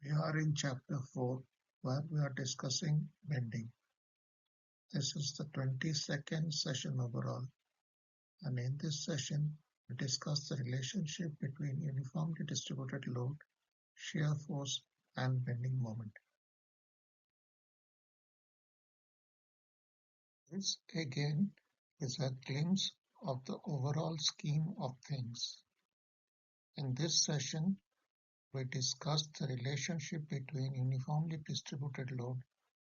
We are in chapter 4 where we are discussing bending. This is the 22nd session overall, and in this session we discuss the relationship between uniformly distributed load, shear force, and bending moment. This again is a glimpse of the overall scheme of things. In this session, we discussed the relationship between uniformly distributed load,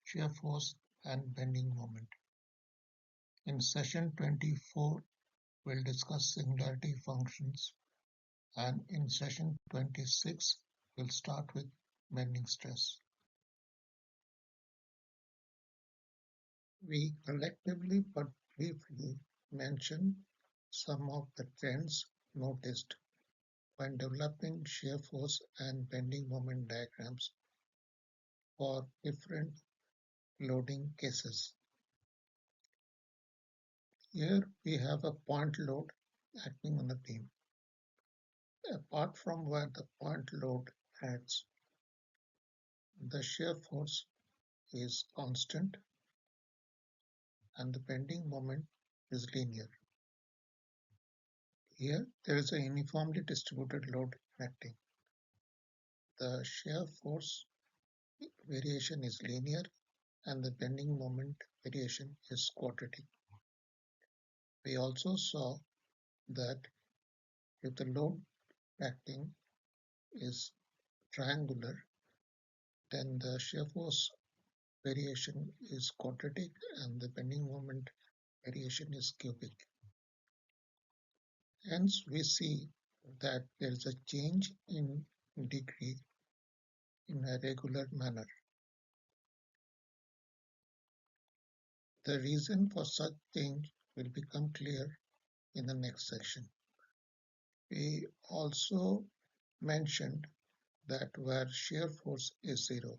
shear force, and bending moment. In session 24, we'll discuss singularity functions, and in session 26, we'll start with bending stress. We collectively but briefly mention some of the trends noticed when developing shear force and bending moment diagrams for different loading cases. Here we have a point load acting on the beam. Apart from where the point load acts, the shear force is constant and the bending moment is linear. Here there is a uniformly distributed load acting. The shear force variation is linear and the bending moment variation is quadratic. We also saw that if the load acting is triangular, then the shear force variation is quadratic and the bending moment variation is cubic. Hence, we see that there is a change in degree in a regular manner. The reason for such change will become clear in the next section. We also mentioned that where shear force is zero,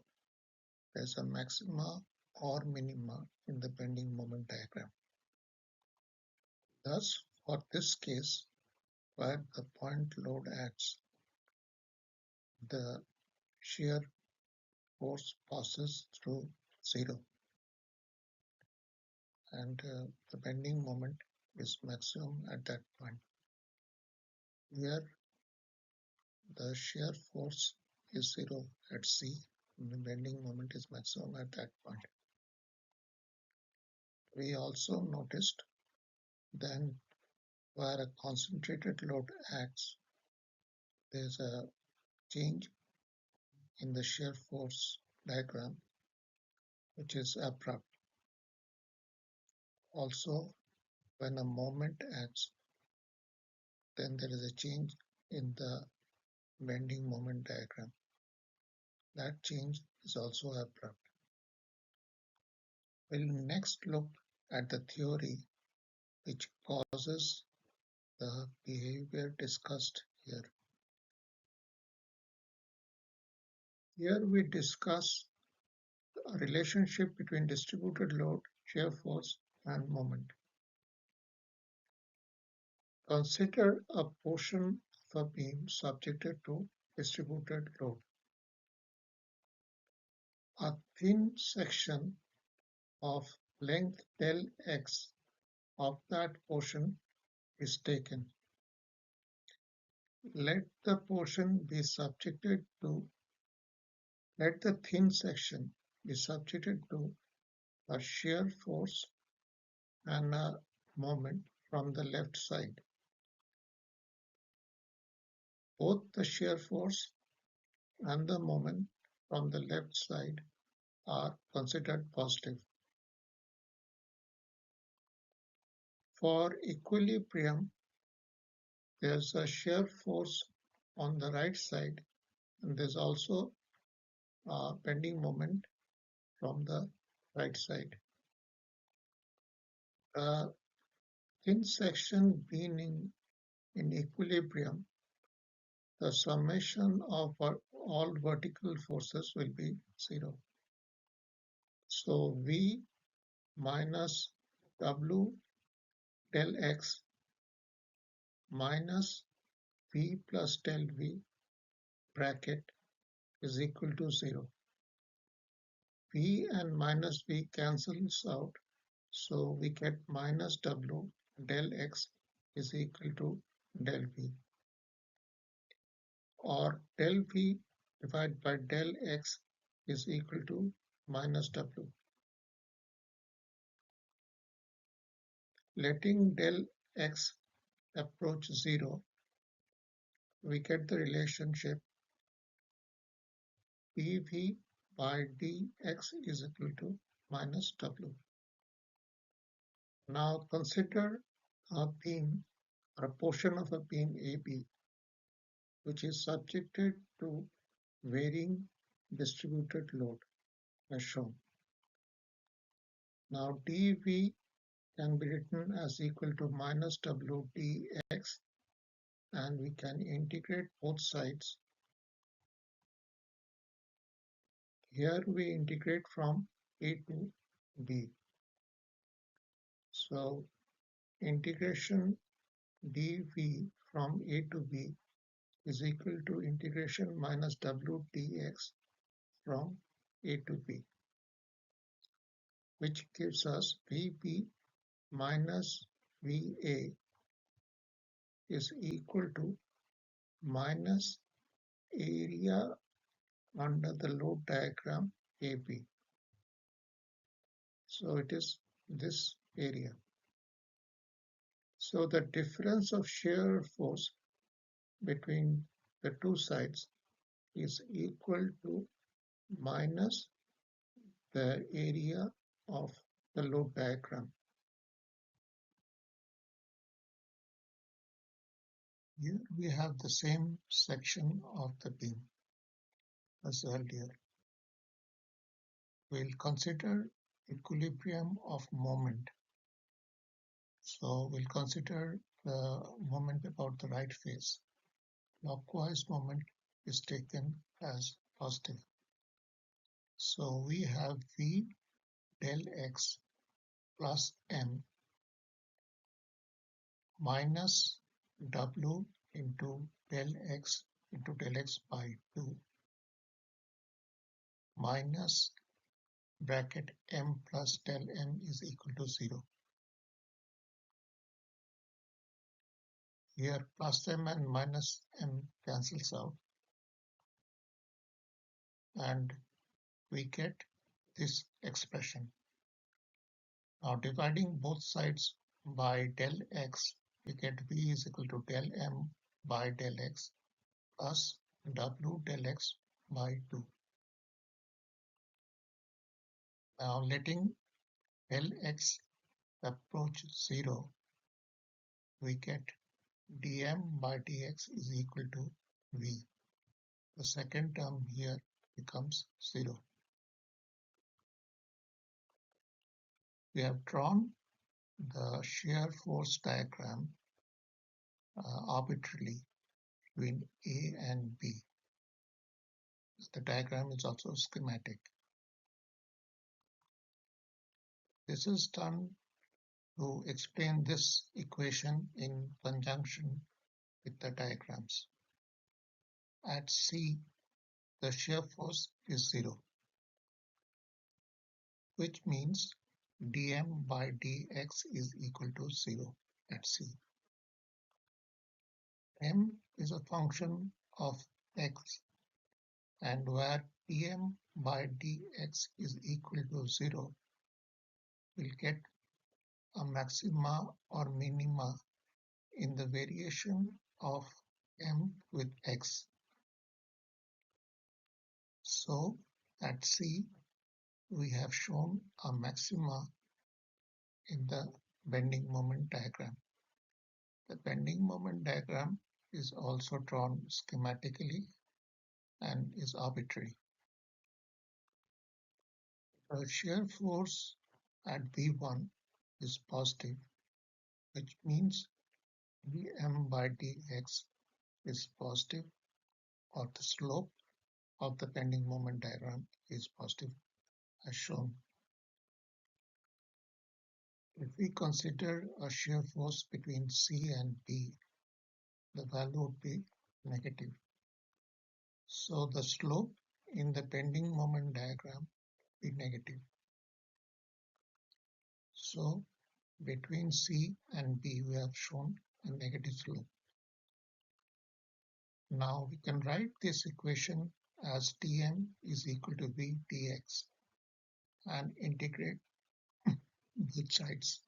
there is a maxima or minima in the bending moment diagram. Thus, for this case, where the point load acts, the shear force passes through zero and the bending moment is maximum at that point. Here the shear force is zero at C and the bending moment is maximum at that point. We also noticed then where a concentrated load acts, there is a change in the shear force diagram which is abrupt. Also, when a moment acts, then there is a change in the bending moment diagram. That change is also abrupt. We'll next look at the theory which causes the behavior discussed here. Here we discuss a relationship between distributed load, shear force, and moment. Consider a portion of a beam subjected to distributed load. A thin section of length del x of that portion is taken. Let the thin section be subjected to a shear force and a moment from the left side. Both the shear force and the moment from the left side are considered positive. For equilibrium, there's a shear force on the right side and there's also a bending moment from the right side. The thin section being in equilibrium, the summation of all vertical forces will be zero. So V minus W del x minus V plus del V bracket is equal to 0. V and minus V cancels out, so we get minus W del X is equal to del V, or del V divided by del X is equal to minus W. Letting del X approach 0, we get the relationship dV by dx is equal to minus W. Now consider a beam or a portion of a beam AB which is subjected to varying distributed load as shown. Now dV can be written as equal to minus W dx, and we can integrate both sides. Here we integrate from A to B. So integration dV from A to B is equal to integration minus W dx from A to B, which gives us VB minus VA is equal to minus area under the load diagram AB. So it is this area. So the difference of shear force between the two sides is equal to minus the area of the load diagram. Here we have the same section of the beam as earlier. We'll consider equilibrium of moment. So we'll consider the moment about the right face. Clockwise moment is taken as positive. So we have V del x plus m minus W into del x by 2 minus bracket m plus del m is equal to 0. Here plus m and minus m cancels out, and we get this expression. Now dividing both sides by del x, we get V is equal to del m by del x plus W del x by 2. Now letting del x approach 0, we get dm by dx is equal to V. The second term here becomes 0. We have drawn the shear force diagram arbitrarily between A and B. The diagram is also schematic. This is done to explain this equation in conjunction with the diagrams. At C, the shear force is 0, which means dm by dx is equal to 0 at C. M is a function of x, and where dm by dx is equal to 0, we'll get a maxima or minima in the variation of m with x. So at C, we have shown a maxima in the bending moment diagram. The bending moment diagram is also drawn schematically and is arbitrary. The shear force at V1 is positive, which means dm by dx is positive, or the slope of the bending moment diagram is positive as shown. If we consider a shear force between C and B, the value would be negative. So the slope in the bending moment diagram be negative. So between C and B we have shown a negative slope. Now we can write this equation as Tm is equal to V dx and integrate both sides.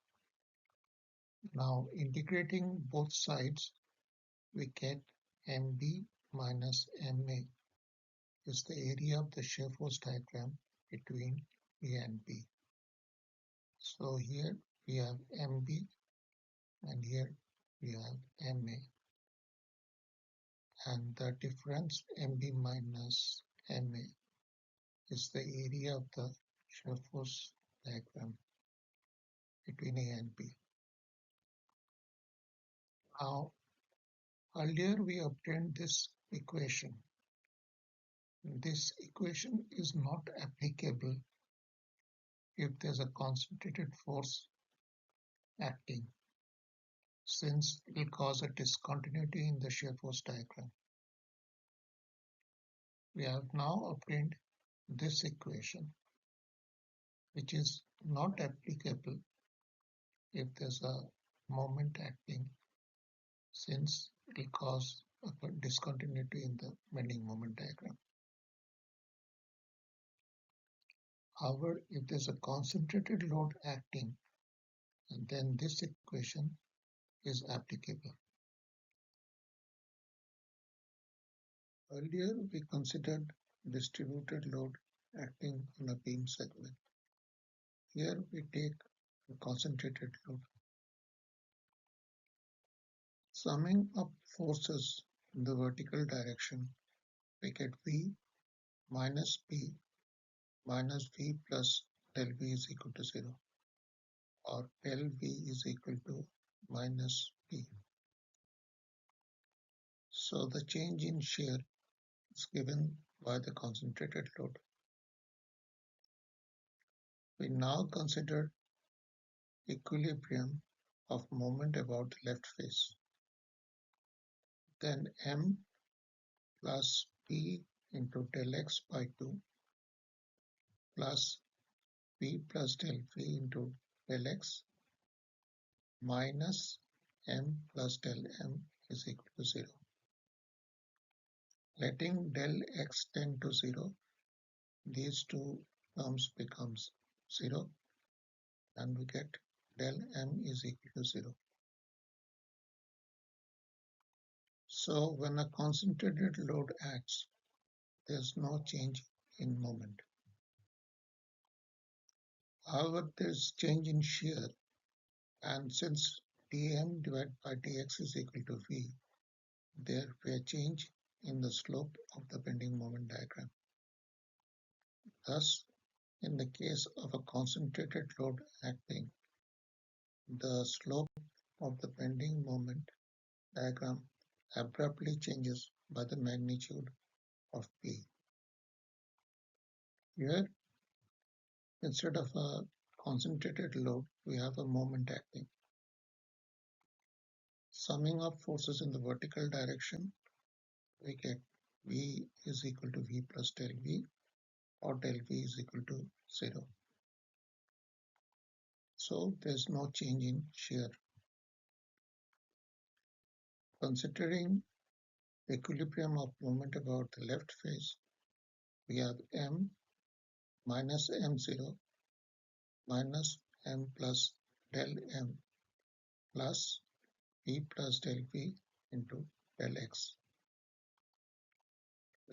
Now integrating both sides we get Mb minus Ma is the area of the shear force diagram between A and B. So here we have Mb and here we have Ma, and the difference Mb minus Ma is the area of the shear force diagram between A and B. Now earlier we obtained this equation. This equation is not applicable if there's a concentrated force acting, since it will cause a discontinuity in the shear force diagram. We have now obtained this equation, which is not applicable if there's a moment acting, since it will cause a discontinuity in the bending moment diagram. However, if there's a concentrated load acting, then this equation is applicable. Earlier, we considered distributed load acting on a beam segment. Here we take a concentrated load. Summing up forces in the vertical direction, we get V minus P minus V plus del V is equal to 0, or del V is equal to minus P. So the change in shear is given by the concentrated load. We now consider equilibrium of moment about the left face. Then M plus P into del X by 2 plus P plus del V into del X minus M plus del M is equal to 0. Letting del X tend to 0, these two terms becomes 0, and we get del M is equal to 0. So when a concentrated load acts, there's no change in moment. However, there's change in shear, and since dm divided by dx is equal to v, there will be a change in the slope of the bending moment diagram. Thus, in the case of a concentrated load acting, the slope of the bending moment diagram abruptly changes by the magnitude of P. Here, instead of a concentrated load, we have a moment acting. Summing up forces in the vertical direction, we get V is equal to V plus del V, or del V is equal to 0. So there's no change in shear. Considering equilibrium of moment about the left face, we have M minus M0 minus M plus del M plus V plus del V into del X.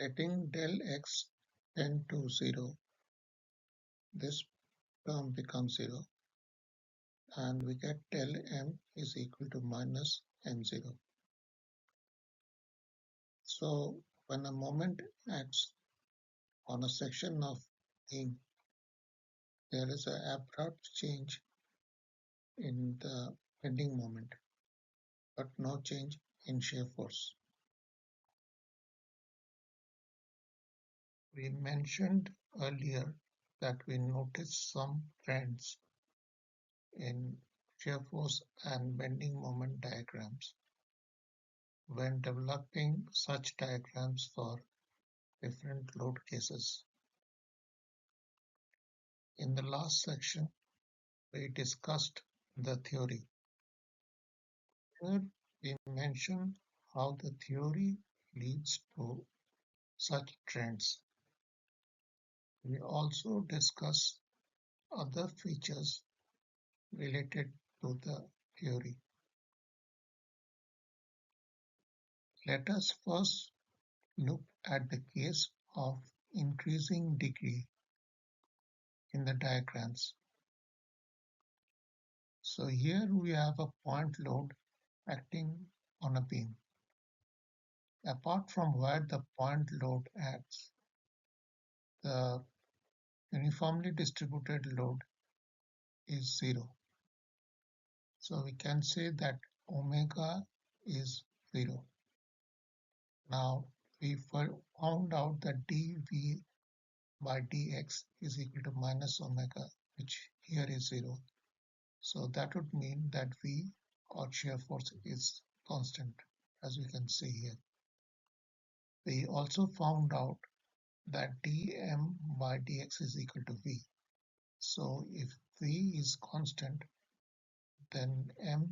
Letting del X tend to 0, this term becomes 0, and we get del M is equal to minus M0. So when a moment acts on a section of beam, there is an abrupt change in the bending moment, but no change in shear force. We mentioned earlier that we noticed some trends in shear force and bending moment diagrams when developing such diagrams for different load cases. In the last section, we discussed the theory. Here we mention how the theory leads to such trends. We also discuss other features related to the theory. Let us first look at the case of increasing degree in the diagrams. So here we have a point load acting on a beam. Apart from where the point load acts, the uniformly distributed load is zero. So we can say that omega is zero. Now we found out that dV by dx is equal to minus omega, which here is zero. So that would mean that V, or shear force, is constant, as we can see here. We also found out that dm by dx is equal to V. So if V is constant, then m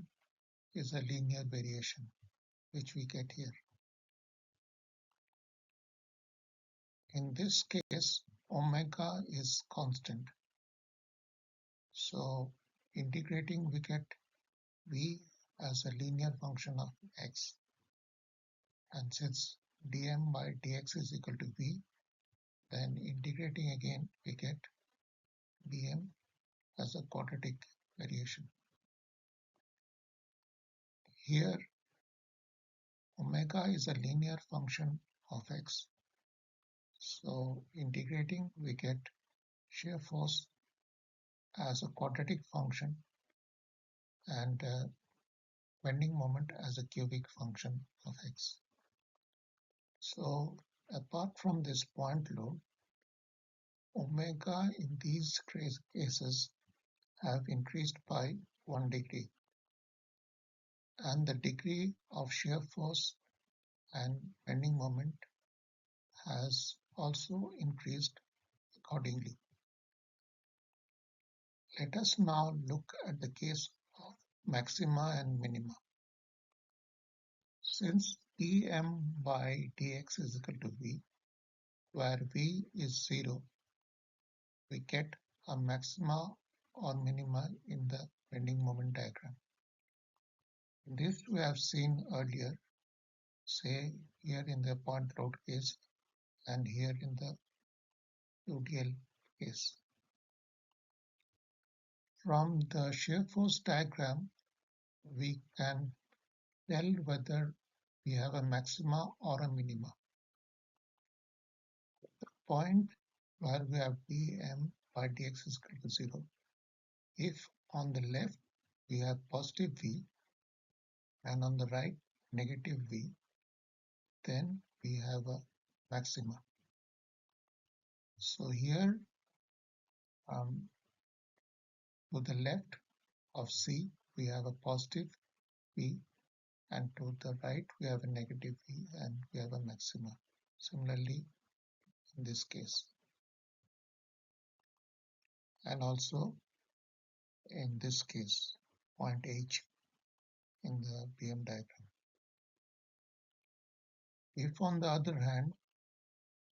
is a linear variation, which we get here. In this case, omega is constant. So integrating, we get V as a linear function of x. And since dm by dx is equal to V, then integrating again, we get bm as a quadratic variation. Here, omega is a linear function of x. So integrating, we get shear force as a quadratic function and bending moment as a cubic function of x. So apart from this point load, omega in these cases have increased by 1 degree, and the degree of shear force and bending moment has also increased accordingly. Let us now look at the case of maxima and minima. Since dm by dx is equal to V, where V is 0, we get a maxima or minima in the bending moment diagram. This we have seen earlier, say here in the point load case and here in the UDL case. From the shear force diagram, we can tell whether we have a maxima or a minima. The point where we have dm by dx is equal to 0. If on the left we have positive V and on the right negative V, then we have a maxima. So here to the left of C we have a positive V, and to the right we have a negative V and we have a maxima. Similarly in this case, and also in this case, point H in the BM diagram. If on the other hand,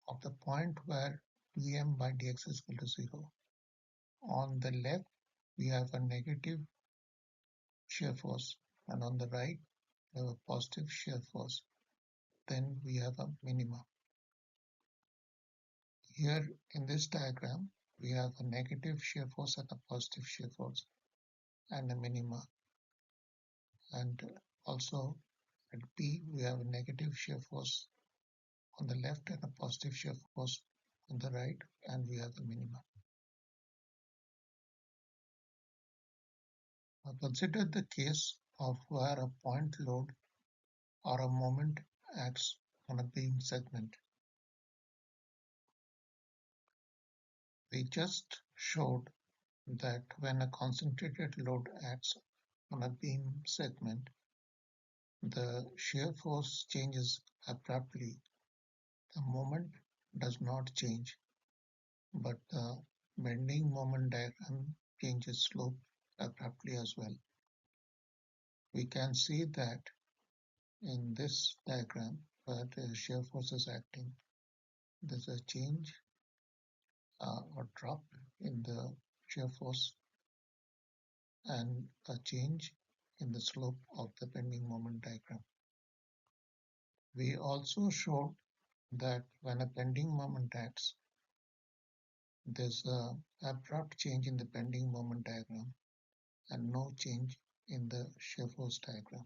of the point where dm by dx is equal to 0, on the left we have a negative shear force and on the right we have a positive shear force, then we have a minima. Here in this diagram, we have a negative shear force and a positive shear force and a minima. And also at B, we have a negative shear force on the left and a positive shear force on the right, and we have a minima. Now consider the case of where a point load or a moment acts on a beam segment. We just showed that when a concentrated load acts on a beam segment, the shear force changes abruptly the moment does not change, but the bending moment diagram changes slope abruptly as well. We can see that in this diagram where the shear force is acting, there's a change or drop in the shear force and a change in the slope of the bending moment diagram. We also showed that when a bending moment acts, there's an abrupt change in the bending moment diagram and no change in the shear force diagram.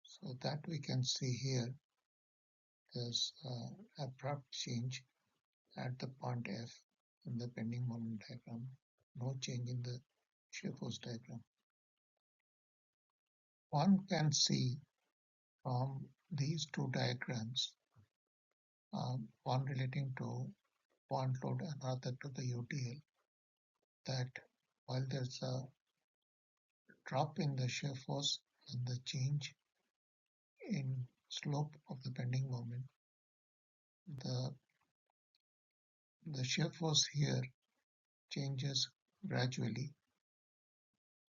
So that we can see here, there's an abrupt change at the point F in the bending moment diagram, no change in the shear force diagram. One can see from these two diagrams, one relating to point load and other to the UTL, that while there's a drop in the shear force and the change in slope of the bending moment, the shear force here changes gradually,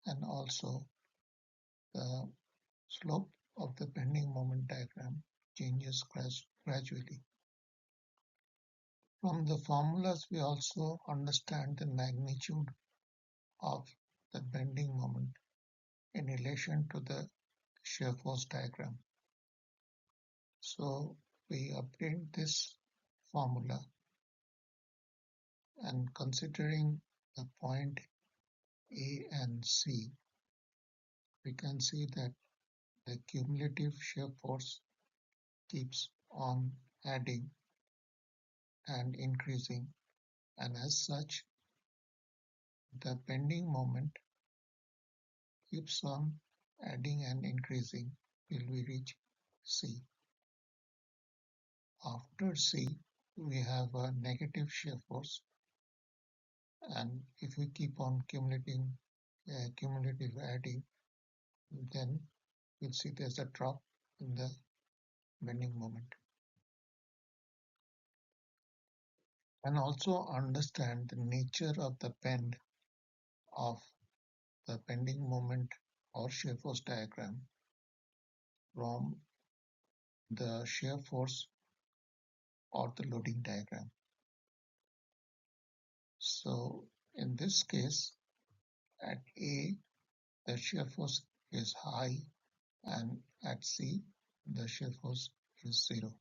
and also the slope of the bending moment diagram changes gradually. From the formulas, we also understand the magnitude of the bending moment in relation to the shear force diagram. So we obtained this formula, and considering the point A and C, we can see that the cumulative shear force keeps on adding and increasing, and as such, the bending moment keeps on adding and increasing till we reach C. After C, we have a negative shear force, and if we keep on cumulative adding, then we'll see there's a drop in the bending moment. And also understand the nature of the bend of the bending moment or shear force diagram from the shear force or the loading diagram. So in this case, at A, the shear force is high, and at C, the shear force is 0.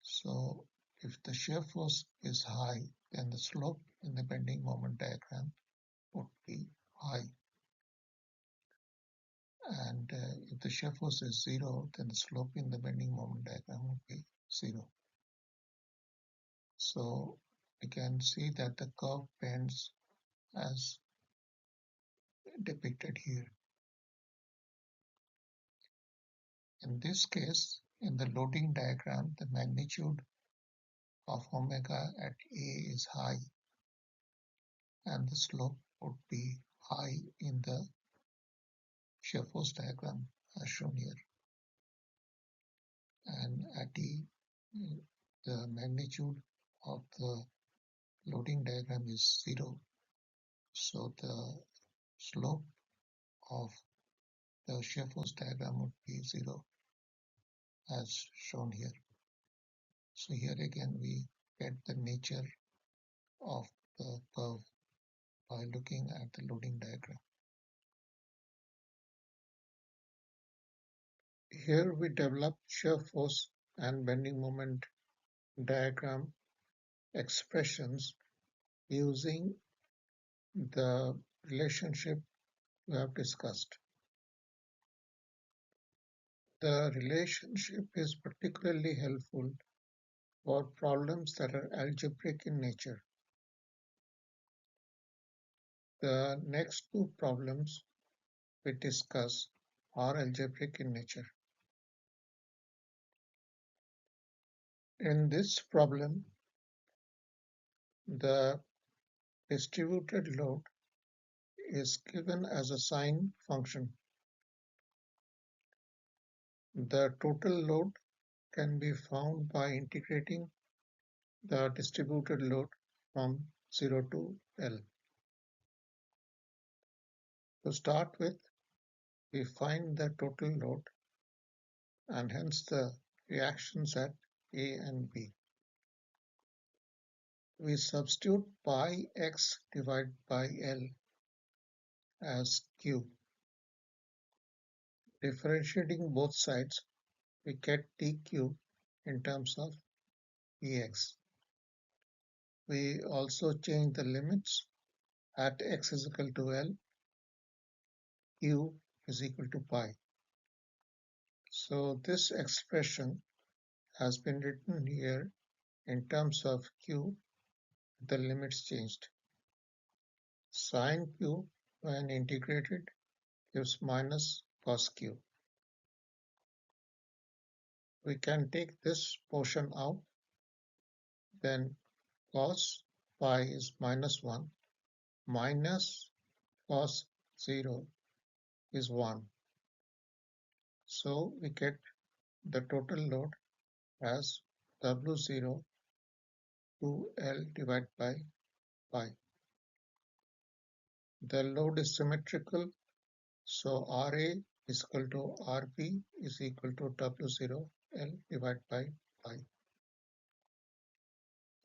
So if the shear force is high, then the slope in the bending moment diagram would be high. And if the shear force is 0, then the slope in the bending moment diagram would be 0. So we can see that the curve bends as depicted here. In this case, in the loading diagram, the magnitude of omega at A is high, and the slope would be high in the shear force diagram as shown here. And at E, the magnitude of the loading diagram is 0. So the slope of the shear force diagram would be 0 as shown here. So here again we get the nature of the curve by looking at the loading diagram. Here we develop shear force and bending moment diagram expressions using the relationship we have discussed. The relationship is particularly helpful for problems that are algebraic in nature. The next two problems we discuss are algebraic in nature. In this problem, the distributed load is given as a sine function. The total load can be found by integrating the distributed load from 0 to L. To start with, we find the total load and hence the reactions at A and B. We substitute pi x divided by L as Q. Differentiating both sides, we get dq in terms of px. We also change the limits at x is equal to L, q is equal to pi. So this expression has been written here in terms of q, the limits changed. Sin q when integrated gives minus cos q. We can take this portion out, then cos pi is minus 1, minus cos 0 is 1. So we get the total load as W0 to L divided by pi. The load is symmetrical, so RA is equal to RB is equal to W0 L divided by pi.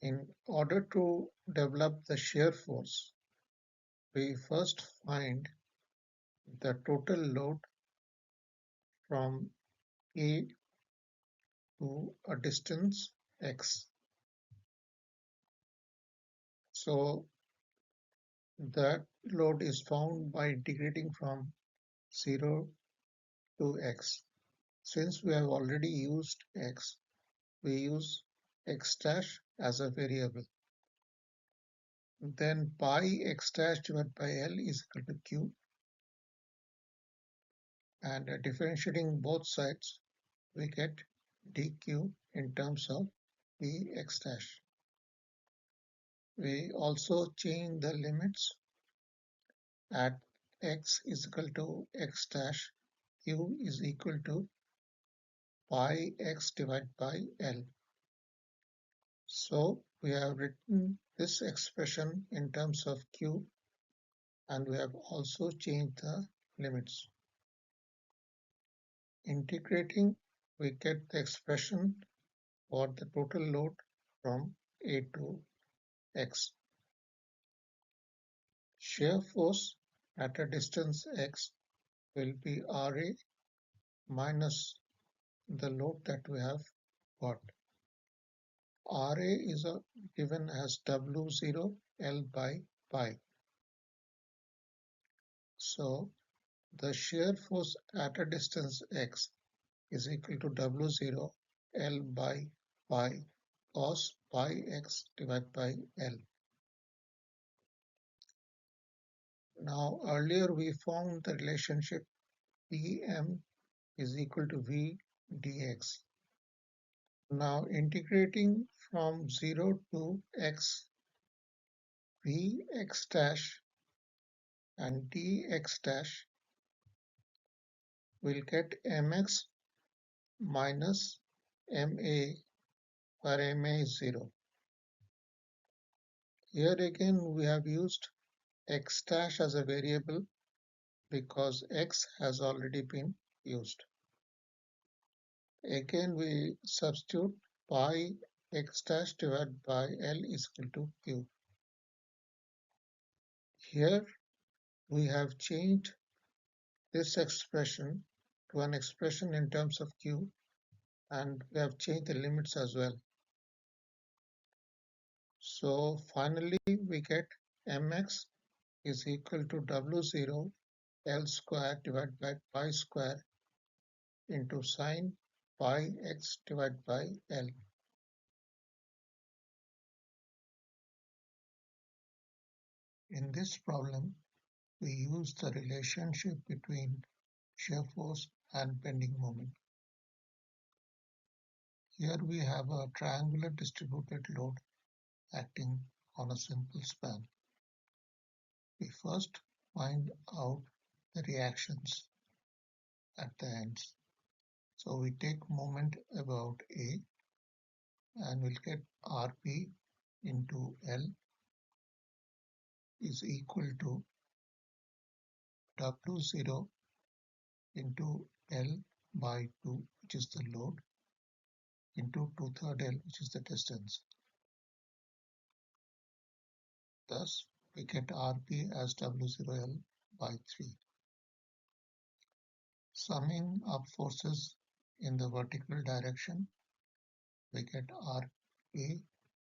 In order to develop the shear force, we first find the total load from A to a distance x. So that load is found by integrating from 0 to x. Since we have already used x, we use x dash as a variable. Then pi x dash divided by L is equal to q, and differentiating both sides, we get dq in terms of p x dash. We also change the limits at x is equal to x dash, q is equal to pi x divided by L. So we have written this expression in terms of q, and we have also changed the limits. Integrating, we get the expression for the total load from A to x. Shear force at a distance x will be Ra minus the load that we have got. Ra is given as W0 L by pi. So the shear force at a distance x is equal to W0 L by pi cos pi x divided by L. Now earlier we found the relationship Pm is equal to V dx. Now integrating from 0 to x, Vx dash and dx dash will get mx minus ma, where ma is 0. Here again we have used x dash as a variable because x has already been used. Again we substitute pi x dash divided by L is equal to q. Here we have changed this expression to an expression in terms of q, and we have changed the limits as well. So finally we get mx is equal to W0 L square divided by pi square into sine pi x divided by L. In this problem, we use the relationship between shear force and bending moment. Here we have a triangular distributed load acting on a simple span. We first find out the reactions at the ends. So we take moment about A, and we'll get Rp into L is equal to W0 into L by 2, which is the load, into 2/3 L, which is the distance. Thus, we get Rp as W0L by 3. Summing up forces in the vertical direction, we get Rp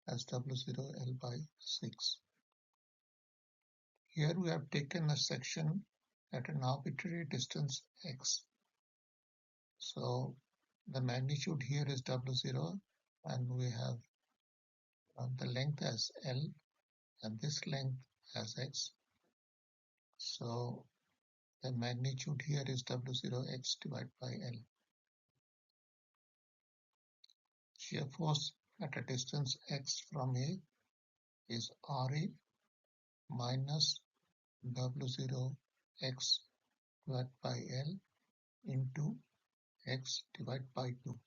as W0L by 6. Here we have taken a section at an arbitrary distance x. So the magnitude here is W0, and we have the length as L and this length as x. So the magnitude here is W0x divided by L. Shear force at a distance x from A is Ra minus W0x divided by L into x divided by 2.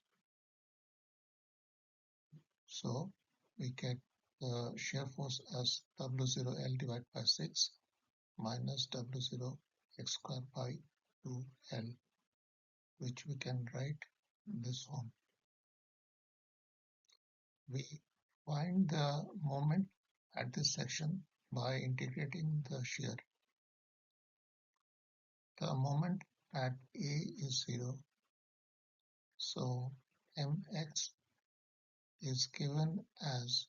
So we get the shear force as W0L divided by 6 minus W0 x squared by 2L, which we can write in this form. We find the moment at this section by integrating the shear. The moment at A is 0, so mx is given as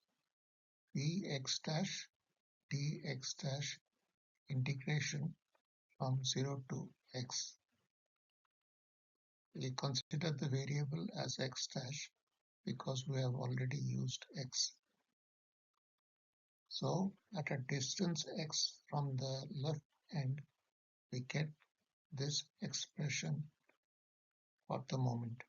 Vx dash dx dash integration from 0 to x. We consider the variable as x dash because we have already used x. So at a distance x from the left end, we get this expression for the moment.